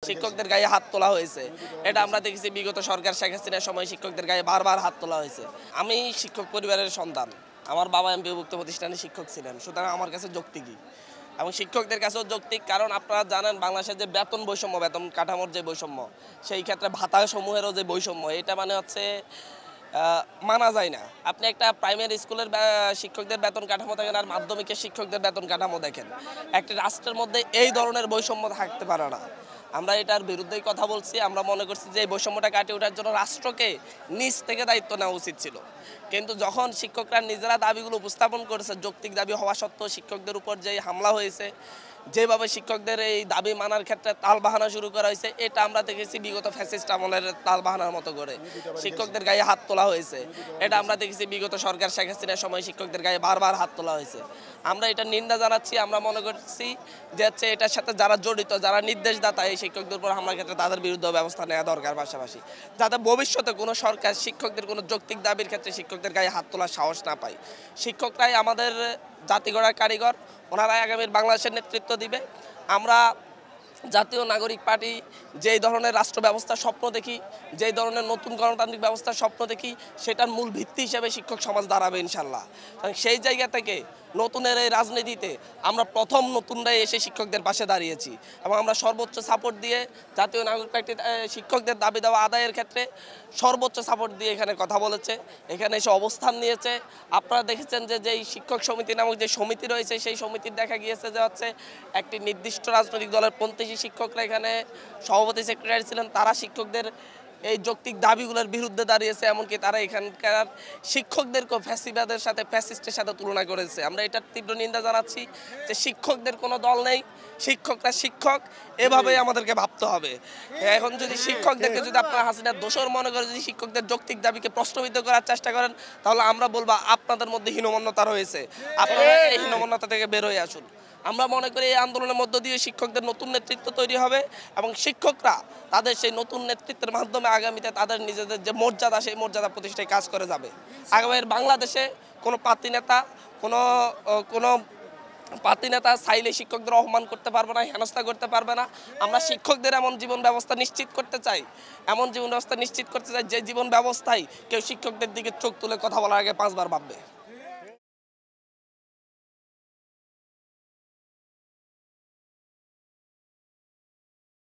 শিক্ষকদের গায়ে হাত তোলা হয়েছে। এটা আমরা দেখেছি বিগত সরকার শেখ হাসিনার সময় শিক্ষকদের গায়ে বারবার হাত তোলা হয়েছে। আমি শিক্ষক পরিবারের সন্তান, আমার বাবা এমপিওভুক্ত প্রতিষ্ঠানে শিক্ষক ছিলেন, সুতরাং আমার কাছে যৌক্তিকই এবং শিক্ষকদের কাছেও যৌক্তিক। কারণ আপনারা জানেন বাংলাদেশের যে বেতন বৈষম্য, বেতন কাঠামোর যে বৈষম্য, সেই ক্ষেত্রে ভাতা সমূহেরও যে বৈষম্য, এটা মানে হচ্ছে মানা যায় না। আপনি একটা প্রাইমারি স্কুলের শিক্ষকদের বেতন কাঠামো দেখেন আর মাধ্যমিকের শিক্ষকদের বেতন কাঠামো দেখেন, একটি রাষ্ট্রের মধ্যে এই ধরনের বৈষম্য থাকতে পারে না। আমরা এটার বিরুদ্ধেই কথা বলছি। আমরা মনে করছি যে এই বৈষম্যটা কাটিয়ে ওঠার জন্য রাষ্ট্রকে নিজ থেকে দায়িত্ব নেওয়া উচিত ছিল। কিন্তু যখন শিক্ষকরা নিজেরা দাবিগুলো উপস্থাপন করেছে, যৌক্তিক দাবি হওয়া সত্ত্বেও শিক্ষকদের উপর যে হামলা হয়েছে, যেভাবে শিক্ষকদের এই দাবি মানার ক্ষেত্রে তালবাহানা শুরু করা হয়েছে, এটা আমরা দেখেছি বিগত ফ্যাসিস্ট আমলের তালবাহানার মতো করে শিক্ষকদের গায়ে হাত তোলা হয়েছে। এটা আমরা দেখেছি বিগত সরকার শেখ হাসিনার সময় শিক্ষকদের গায়ে বারবার হাত তোলা হয়েছে। আমরা এটা নিন্দা জানাচ্ছি। আমরা মনে করছি যে হচ্ছে এটার সাথে যারা জড়িত, যারা নির্দেশদাতা এই শিক্ষকদের উপর হামলার ক্ষেত্রে তাদের বিরুদ্ধে ব্যবস্থা নেওয়া দরকার, পাশাপাশি যাতে ভবিষ্যতে কোনো সরকার শিক্ষকদের কোনো যৌক্তিক দাবির ক্ষেত্রে শিক্ষকদের গায়ে হাত তোলার সাহস না পায়। শিক্ষকরাই আমাদের জাতি গড়ার কারিগর, ওনারাই আগামীর বাংলাদেশের নেতৃত্ব দিবে। আমরা জাতীয় নাগরিক পার্টি যেই ধরনের রাষ্ট্র ব্যবস্থার স্বপ্ন দেখি, যেই ধরনের নতুন গণতান্ত্রিক ব্যবস্থার স্বপ্ন দেখি, সেটার মূল ভিত্তি হিসেবে শিক্ষক সমাজ দাঁড়াবে ইনশাল্লাহ। সেই জায়গা থেকে নতুনের এই রাজনীতিতে আমরা প্রথম নতুনরাই এসে শিক্ষকদের পাশে দাঁড়িয়েছি এবং আমরা সর্বোচ্চ সাপোর্ট দিয়ে জাতীয় নাগরিক পার্টি শিক্ষকদের দাবি দেওয়া আদায়ের ক্ষেত্রে সর্বোচ্চ সাপোর্ট দিয়ে এখানে কথা বলেছে, এখানে এসে অবস্থান নিয়েছে। আপনারা দেখেছেন যে যেই শিক্ষক সমিতি নামক যে সমিতি রয়েছে, সেই সমিতির দেখা গিয়েছে যে হচ্ছে একটি নির্দিষ্ট রাজনৈতিক দলের পন্থী শিক্ষকরা এখানে সভাপতি সেক্রেটারি ছিলেন। তারা শিক্ষকদের এই যৌক্তিক দাবিগুলোর বিরুদ্ধে দাঁড়িয়েছে, এমনকি তারা এখানকার শিক্ষকদেরকেও ফ্যাসিবাদের সাথে, ফ্যাসিস্টের সাথে তুলনা করেছে। আমরা এটার তীব্র নিন্দা জানাচ্ছি যে শিক্ষকদের কোনো দল নেই, শিক্ষকরা শিক্ষক, এভাবেই আমাদেরকে ভাবতে হবে। এখন যদি শিক্ষকদেরকে যদি আপনারা হাসিনার দোষর মনে করে যদি শিক্ষকদের যৌক্তিক দাবিকে প্রশ্নবিদ্ধ করার চেষ্টা করেন, তাহলে আমরা বলবো আপনাদের মধ্যে হীনমন্যতা রয়েছে, আপনারা এই হীনমন্যতা থেকে বের হয়ে আসুন। আমরা মনে করি এই আন্দোলনের মধ্য দিয়ে শিক্ষকদের নতুন নেতৃত্ব তৈরি হবে এবং শিক্ষকরা তাদের সেই নতুন নেতৃত্বের মাধ্যমে আগামীতে তাদের নিজেদের যে মর্যাদা, সেই মর্যাদা প্রতিষ্ঠায় কাজ করে যাবে। আগামীর বাংলাদেশে কোনো পার্টি নেতা কোনো পার্টি নেতা চাইলে শিক্ষকদের অপমান করতে পারবে না, হেনস্থা করতে পারবে না। আমরা শিক্ষকদের এমন জীবন ব্যবস্থা নিশ্চিত করতে চাই, যে জীবন ব্যবস্থায় কেউ শিক্ষকদের দিকে চোখ তুলে কথা বলার আগে 5 বার ভাববে।